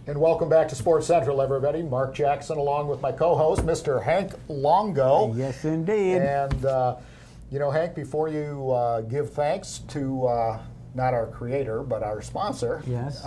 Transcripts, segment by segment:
And welcome back to Sports Central, everybody. Mark Jackson along with my co-host, Mr. Hank Longo. Yes, indeed. And, Hank, before you give thanks to not our creator, but our sponsor, yes,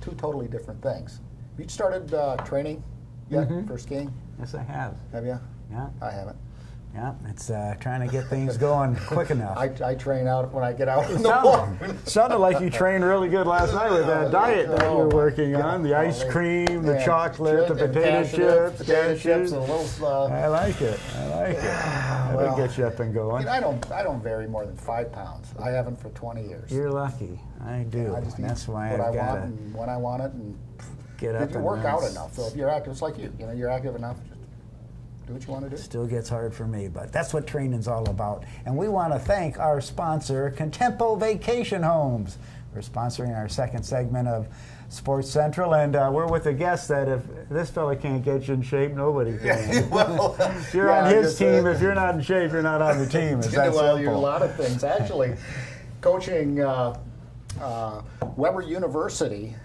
two totally different things. Have you started training yet for skiing? Yes, I have. Have you? Yeah. I haven't. Yeah, it's trying to get things going quick enough. I train out when I get out in the morning. Sounded like you trained really good last night with that diet that you're working on. The ice cream, the chocolate, the potato chips, and a little. I like it. That'll get you up and going. I don't vary more than 5 pounds. I haven't for 20 years. You're lucky. I do. I just and that's why I've got to and when I want it and get up and work out enough. So if you're active, it's like you. You're active enough. Do what you want to do. Still gets hard for me, but that's what training's all about. And we want to thank our sponsor, Contempo Vacation Homes, for sponsoring our second segment of Sports Central. And we're with a guest that if this fella can't get you in shape, nobody can. Well, if you're on his team, if you're not in shape, you're not on the team. It's that well, simple. you're a lot of things. Actually, coaching Weber University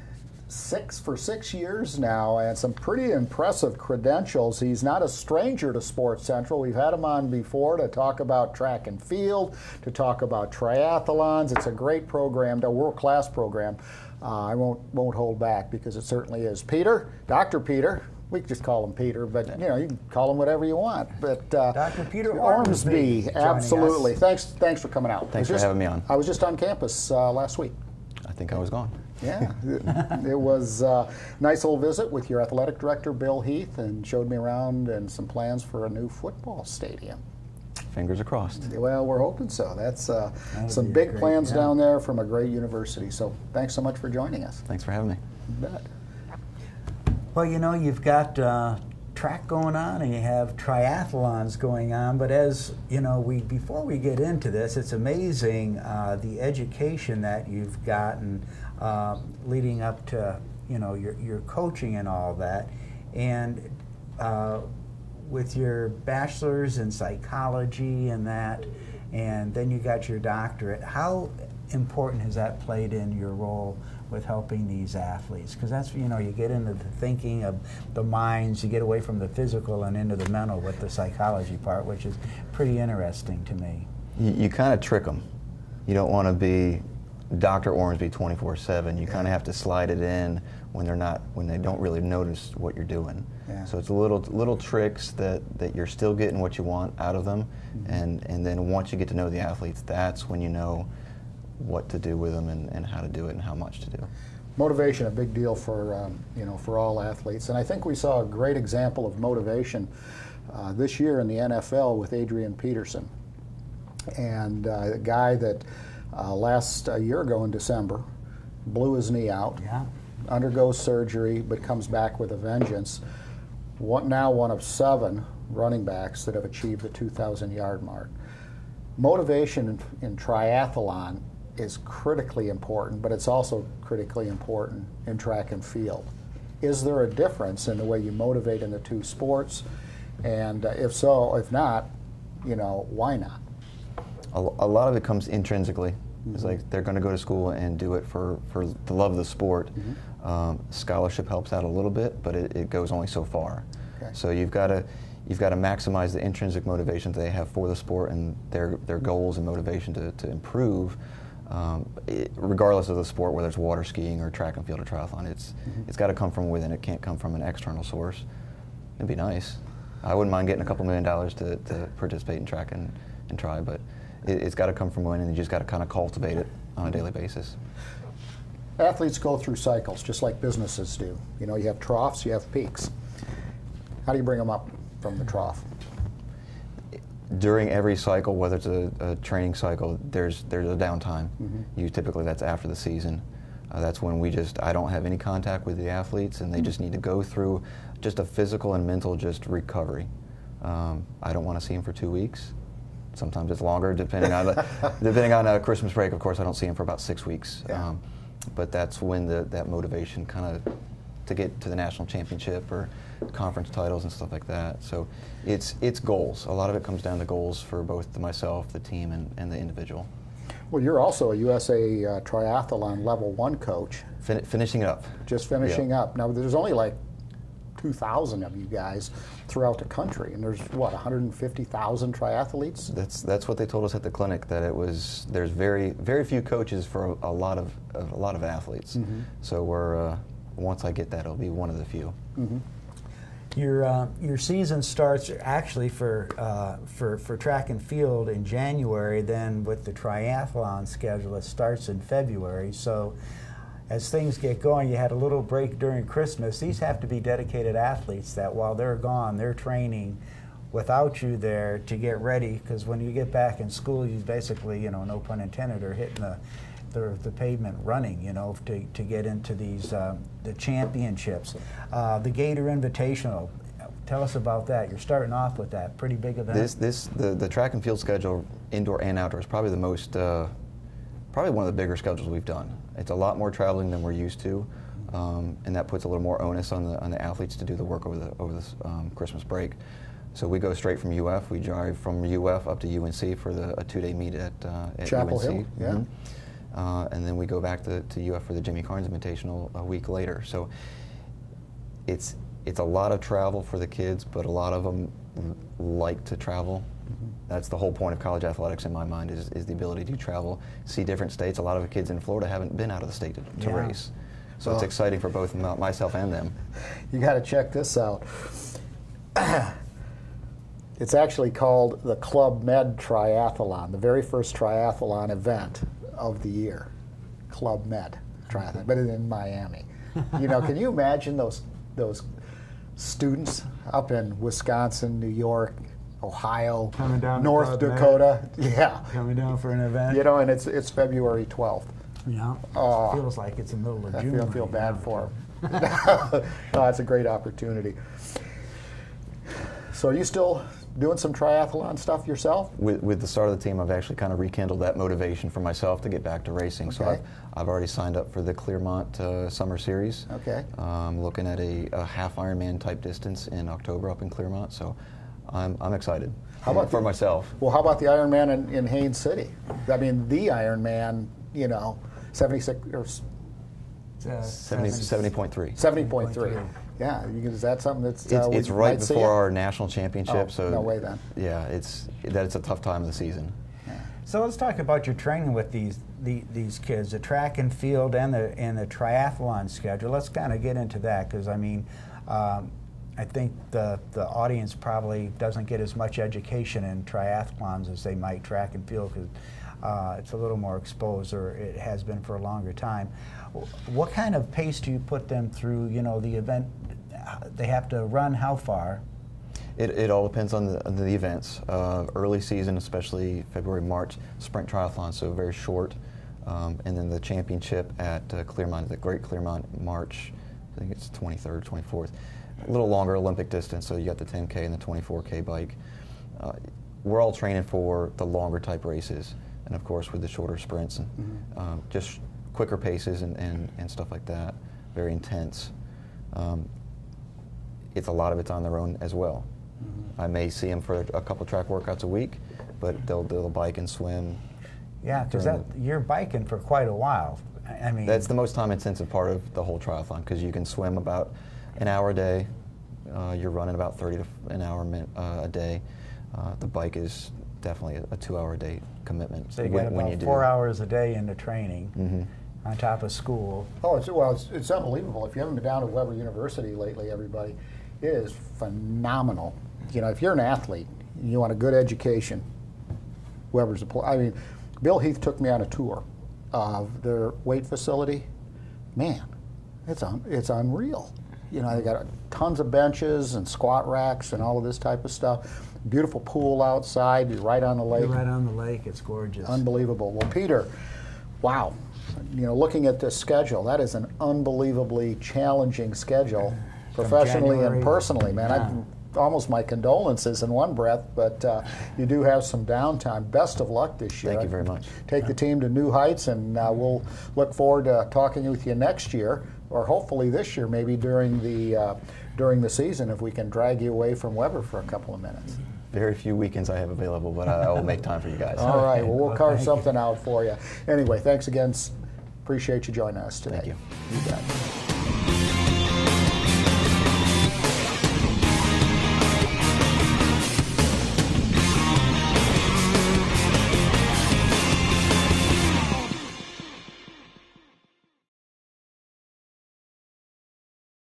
for 6 years now, and some pretty impressive credentials. He's not a stranger to Sports Central. We've had him on before to talk about track and field, to talk about triathlons. It's a great program, a world-class program. I won't hold back because it certainly is. Peter, Dr. Peter, we can just call him Peter, but you can call him whatever you want. But Dr. Peter Ormsby, absolutely. Thanks for coming out. Thanks for having me on. I was just on campus last week. I think I was gone. Yeah, it was a nice little visit with your athletic director, Bill Heath, and showed me around and some plans for a new football stadium. Fingers are crossed. Well, we're hoping so. That's some big plans down there from a great university. So thanks so much for joining us. Thanks for having me. You bet. Well, you've got track going on and you have triathlons going on, but as before we get into this, it's amazing the education that you've gotten leading up to your coaching and all that, and with your bachelor's in psychology and that, and then you got your doctorate. How important has that played in your role with helping these athletes? Because that's, you get into the thinking of the minds, you get away from the physical and into the mental with the psychology part, which is pretty interesting to me. You kind of trick them. You don't want to be Dr. Ormsby 24/7. You kind of have to slide it in when they don't really notice what you're doing. Yeah. So it's little tricks that you're still getting what you want out of them, and then once you get to know the athletes, that's when you know what to do with them and how to do it and how much to do. Motivation, a big deal for for all athletes, and I think we saw a great example of motivation this year in the NFL with Adrian Peterson, and a guy that a year ago in December blew his knee out, undergoes surgery, but comes back with a vengeance. Now one of 7 running backs that have achieved the 2,000-yard mark. Motivation in triathlon is critically important, but it's also critically important in track and field. Is there a difference in the way you motivate in the two sports? And if so, if not, why not? A lot of it comes intrinsically. It's like they're going to go to school and do it for the love of the sport. Scholarship helps out a little bit, but it goes only so far. Okay. So you've got to maximize the intrinsic motivation that they have for the sport and their goals and motivation to improve. Regardless of the sport, whether it's water skiing or track and field or triathlon, it's got to come from within. It can't come from an external source. It'd be nice. I wouldn't mind getting a couple $1 million to participate in track and try, but it's got to come from within, and you just got to kind of cultivate it on a daily basis. Athletes go through cycles just like businesses do. You have troughs, you have peaks. How do you bring them up from the trough? During every cycle, whether it's a training cycle, there's a downtime. Typically that's after the season. That's when I don't have any contact with the athletes, and they just need to go through just a physical and mental recovery. I don't want to see them for 2 weeks. Sometimes it's longer, depending on Christmas break. Of course, I don't see them for about 6 weeks. Yeah. But that's when that motivation kind of to get to the national championship or conference titles and stuff like that. So it's goals. A lot of it comes down to goals for both myself, the team, and the individual. Well, you're also a USA Triathlon Level 1 coach. Finishing up. Just finishing Yeah. up. Now, there's only like 2,000 of you guys throughout the country, and there's, what, 150,000 triathletes? That's what they told us at the clinic, that there's very few coaches for a lot of athletes. Mm-hmm. So once I get that, it'll be one of the few. Mm-hmm. Your season starts actually for track and field in January. Then with the triathlon schedule, it starts in February. So as things get going, you had a little break during Christmas. These have to be dedicated athletes that while they're gone, they're training without you there to get ready. Because when you get back in school, you basically, no pun intended, are hitting the pavement running, to get into these the championships. The Gator Invitational, tell us about that. You're starting off with that pretty big event. The track and field schedule, indoor and outdoor, is probably the most probably one of the bigger schedules we've done. It's a lot more traveling than we're used to, and that puts a little more onus on the athletes to do the work over this Christmas break. So we go straight from UF. We drive from UF up to UNC for a 2-day meet at Chapel UNC. Hill, yeah. Mm-hmm. And then we go back to UF for the Jimmy Carnes Invitational a week later. So it's a lot of travel for the kids, but a lot of them like to travel. Mm-hmm. That's the whole point of college athletics in my mind, is the ability to travel, see different states. A lot of the kids in Florida haven't been out of the state to race. So it's exciting for both myself and them. You got to check this out. It's actually called the Club Med Triathlon, the very first triathlon event of the year. Club Med Triathlon, but it's in Miami. Can you imagine those students up in Wisconsin, New York, Ohio, coming down North Dakota? Yeah. Coming down for an event. And it's February 12th. Yeah. Oh, Feels like it's the middle of June. I feel bad for them. No, it's a great opportunity. So are you still doing some triathlon stuff yourself? With the start of the team, I've actually kind of rekindled that motivation for myself to get back to racing. Okay. So I've already signed up for the Clearmont Summer Series. Okay. Looking at a half Ironman type distance in October up in Clearmont. So I'm excited. How about for myself? Well, how about the Ironman in Haines City? I mean, the Ironman, 76 or 70.3. 70.3. Yeah, is that something that's it's right before our national championship. Oh, so no way then. Yeah, it's a tough time of the season. Yeah. So let's talk about your training with these kids, the track and field and the triathlon schedule. Let's kind of get into that, because I think the audience probably doesn't get as much education in triathlons as they might track and field, because it's a little more exposed, or it has been for a longer time. What kind of pace do you put them through? The event, they have to run how far? It all depends on the events. Early season, especially February, March, sprint triathlon, so very short. And then the championship at Clearmont, the Great Clearmont, March, I think it's 23rd, 24th. A little longer Olympic distance, so you got the 10K and the 24K bike. We're all training for the longer type races, and of course with the shorter sprints, and just quicker paces and stuff like that, very intense. A lot of it's on their own as well. I may see them for a couple track workouts a week, but they'll bike and swim. Yeah, because you're biking for quite a while. I mean, that's the most time-intensive part of the whole triathlon, because you can swim about an hour a day. You're running about 30 to an hour a day. The bike is definitely a 2-hour a day commitment. So you get about 4 hours a day into training on top of school. Oh, it's unbelievable. If you haven't been down to Weber University lately, everybody, it is phenomenal. If you're an athlete, you want a good education, Weber's a place. I mean, Bill Heath took me on a tour of their weight facility. Man, it's unreal. They got tons of benches and squat racks and all of this type of stuff. Beautiful pool outside. You're right on the lake. You're right on the lake. It's gorgeous. Unbelievable. Well, Peter, wow. Looking at this schedule, that is an unbelievably challenging schedule, professionally and personally, man. Yeah. Almost my condolences in one breath, but you do have some downtime. Best of luck this year. Thank you very much. Take the team to new heights, and we'll look forward to talking with you next year, or hopefully this year, maybe during the season, if we can drag you away from Weber for a couple of minutes. very few weekends I have available, but I will make time for you guys. All right, well, we'll carve thank something out for you. Anyway, thanks again. Appreciate you joining us today. Thank you. You bet.